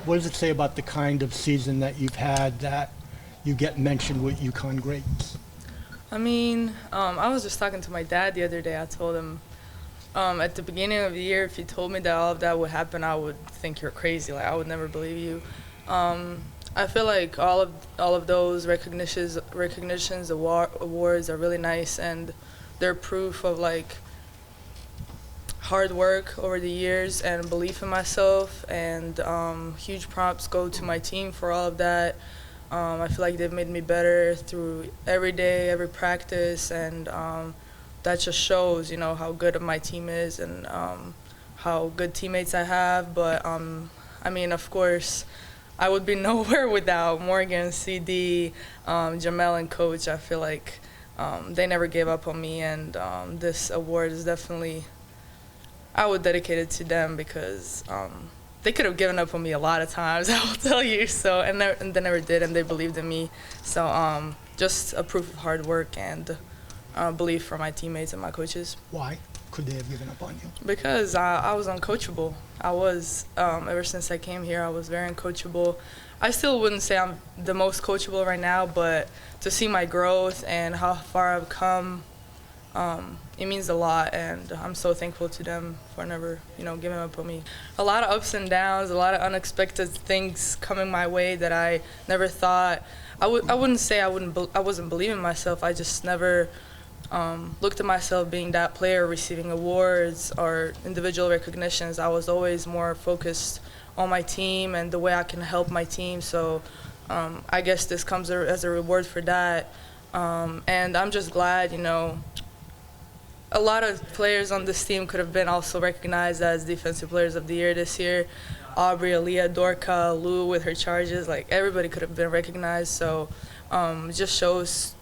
what does it say about the kind of season that you've had that you get mentioned with UConn greats? I mean, I was just talking to my dad the other day. I told him at the beginning of the year, if you told me that all of that would happen, I would think you're crazy. Like, I would never believe you. I feel like all of those recognitions, awards are really nice, and they're proof of like hard work over the years and belief in myself. And huge props go to my team for all of that. I feel like they've made me better through every day, every practice, and that just shows, you know, how good my team is and how good teammates I have. But I mean, of course, I would be nowhere without Morgan, CD, Jamel, and Coach. I feel like they never gave up on me, and this award is definitely, I would dedicate it to them because they could have given up on me a lot of times, I will tell you. So, and they never did, and they believed in me. So just a proof of hard work and belief from my teammates and my coaches. Why could they have given up on you? Because I was uncoachable. I was, ever since I came here, I was very uncoachable. I still wouldn't say I'm the most coachable right now, but to see my growth and how far I've come, it means a lot, and I'm so thankful to them for never, you know, giving up on me. A lot of ups and downs, a lot of unexpected things coming my way that I never thought. I wouldn't say I wasn't believing myself. I just never looked at myself being that player receiving awards or individual recognitions. I was always more focused on my team and the way I can help my team. So I guess this comes as a reward for that. And I'm just glad, you know, a lot of players on this team could have been also recognized as Defensive Players of the Year this year. Aubrey, Aaliyah, Dorka, Lou with her charges, like everybody could have been recognized. So it just shows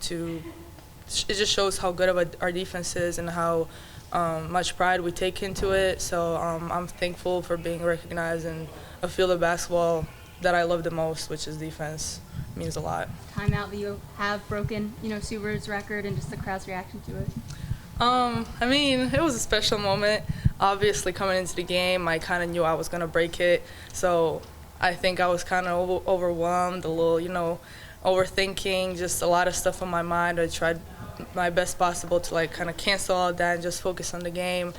how good of our defense is and how much pride we take into it. So I'm thankful for being recognized in a field of basketball that I love the most, which is defense. It means a lot. Timeout that you have broken, you know, Sue Bird's record and just the crowd's reaction to it. I mean, it was a special moment. Obviously, coming into the game, I kind of knew I was going to break it. So I think I was kind of overwhelmed, a little, you know, overthinking, just a lot of stuff on my mind. I tried my best possible to, like, kind of cancel all that and just focus on the game.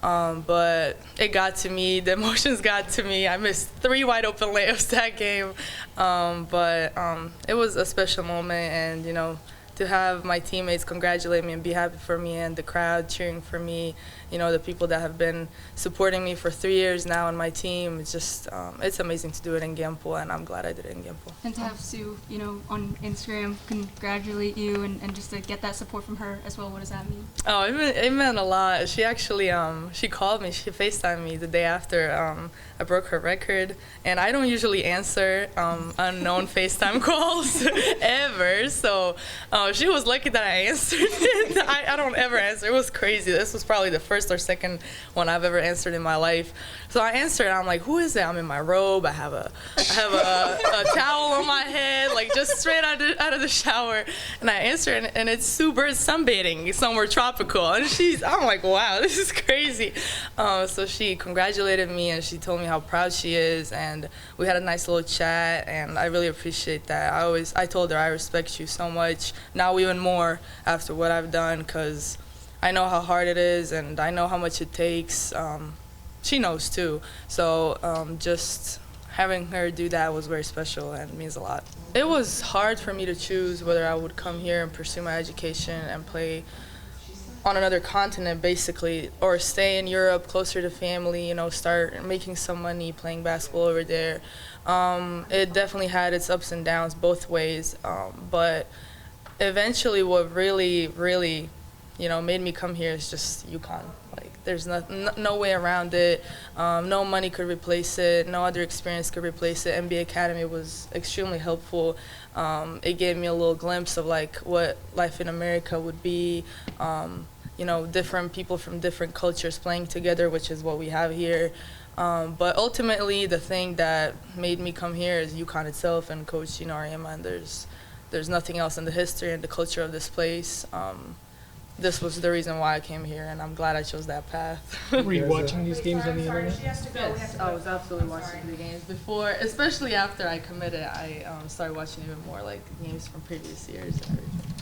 But it got to me. The emotions got to me. I missed 3 wide open layups that game. But it was a special moment, and, you know, to have my teammates congratulate me and be happy for me, and the crowd cheering for me, you know, the people that have been supporting me for 3 years now on my team, it's just, it's amazing to do it in Gamble, and I'm glad I did it in Gamble. And to have Sue, you know, on Instagram congratulate you and just to get that support from her as well, what does that mean? Oh, it meant a lot. She actually, she called me, she FaceTimed me the day after I broke her record, and I don't usually answer unknown FaceTime calls ever, so she was lucky that I answered it. I don't ever answer. It was crazy. This was probably the first or second one I've ever answered in my life. So I answered, and I'm like, who is it? I'm in my robe. I have a towel on my head, like just straight out of the shower. And I answered, and it's Sue Bird sunbathing somewhere tropical. And I'm like, wow, this is crazy. So she congratulated me, and she told me how proud she is, and we had a nice little chat, and I really appreciate that. I told her I respect you so much, now even more after what I've done, because I know how hard it is, and I know how much it takes. She knows too. So just having her do that was very special and means a lot. It was hard for me to choose whether I would come here and pursue my education and play on another continent, basically, or stay in Europe closer to family, you know, start making some money playing basketball over there. It definitely had its ups and downs both ways, but eventually what really, really, you know, made me come here is just UConn. Like, there's no way around it. No money could replace it. No other experience could replace it. NBA Academy was extremely helpful. It gave me a little glimpse of, like, what life in America would be. You know, different people from different cultures playing together, which is what we have here. But ultimately, the thing that made me come here is UConn itself and Coach Ariema, and there's nothing else in the history and the culture of this place. this was the reason why I came here, and I'm glad I chose that path. Were you watching these games on the internet? Yes, I was absolutely watching the games before, especially after I committed. I started watching even more, like games from previous years and everything.